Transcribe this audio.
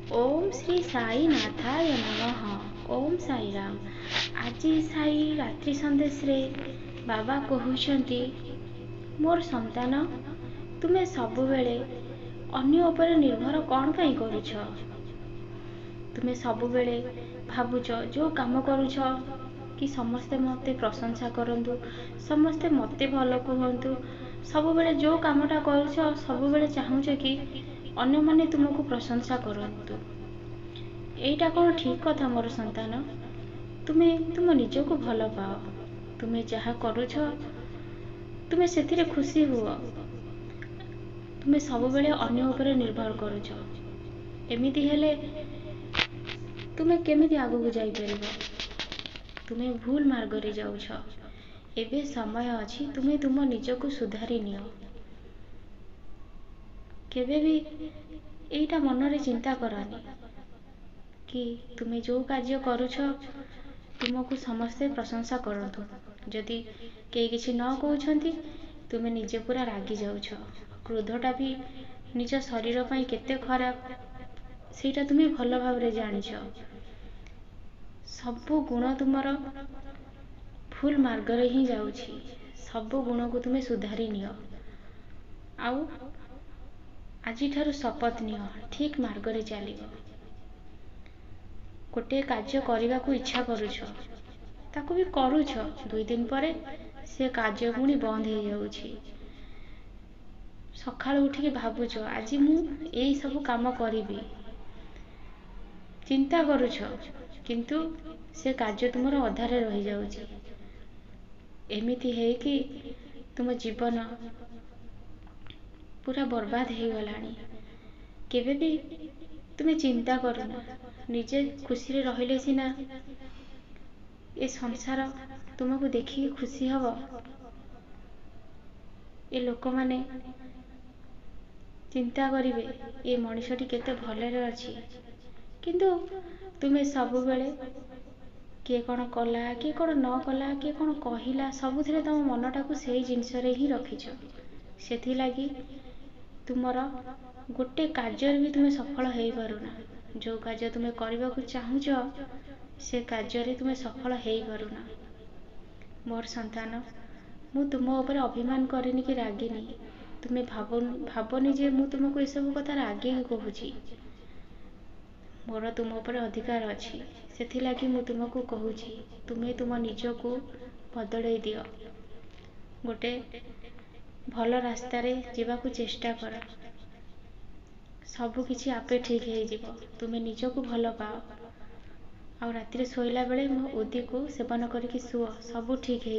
ओम श्री साई नाथाय नमः। ओम साई राम। आज साई रात्रि संदेश रे बाबा कहउछंती, मोर संतान, तुमे सबु बेले अन्य ऊपर निर्भर कौन पाई करुछ? तुमे सबु बेले भाबुछ जो काम करुछ कि समस्ते मते प्रशंसा करंतु, समस्ते मते भलो कहंतु, सबु बेले जो कामटा करुछ सबु बेले चाहूछ कि अन्य माने तुमको प्रशंसा करंतु। एटा कौन ठीक कथा मोर संतान? तुमे तुम निज को भल पाओ। तुमे जहा करुछ तुमे सेथिरे खुशी हुओ। तुमे सबु बेले अन्य ऊपर निर्भर करुछ। एमिति हेले तुमे केमिति आगु को जाई परिबो? तुमे भूल मार्ग रे जाउछ। एबे समय अछि तुमे तुम निज को सुधारी नियो। केबे भी एटा मन रे चिंता करनी कि तुमे जो कार्य करुछ तुमको समस्ते प्रशंसा करंतु। जदि केई किछि न कहउछंती तुमे निजे पूरा रागी जाउछ। क्रोधटा भी निज शरीर पई केते खराब सेटा तुमे भल भाबरे जानिछ। सबु गुण तुमर फुल मार्ग रे ही जाउछि। सबु गुण को तुमे सुधारी नियो। आउ आजि ठारु शपथ नियो ठीक मार्ग रे चलिबो। गोटे कार्य करबा को इच्छा करुछ, ताको भी करुछ, 2 दिन परे से कार्य पुणी बंद हो जाउछि। सकाळ उठी भाबुछ आज मु एई सब काम करिबी, चिंता करुछ, किंतु से कार्य तुमर अधारे रही जाउछि। एमिति है कि तुम जीवन पूरा बर्बाद हो गलानी। केबे भी तुमे चिंता करुना, निजे खुशी रे रहिले सिना ए संसार तुमको देखि खुशी हबो। ए लोक माने चिंता करिवे ए मनुष्यटी केते भलरे अछि, किंतु तुमे सबु बेले किए कौन कला, किए कौन न कला, किए कौन कहिला, सबुथिरे तुम मनटा को सेई जिनिस रे ही रखिछ। सेथि लागी तुमर गोटे कार्य भी तुमे सफल हेई पारुना। जो कार्य तुमे करबा को चाहूछ से कार्य रे तुमे सफल हेई पारुना। मोर संतान, मु तुम ऊपर अभिमान करिनी कि रागिनी। तुमे भाबनी जे मु तुमको ए सब कथा रागी कहूची। मोर तुम ऊपर अधिकार अछि, सेथि लागी मु तुमको कहूची तुमे तुम निज को बदलै दियो। गोटे भल रास्ता रे जीवा को चेष्टा कर। सबु किछि आपे ठीक हे जिवो। तुमे निज को भल पाओ। आ राति रे सोइला बेले मो उदी को सेवन करिकि सुओ, सबु ठीक हे।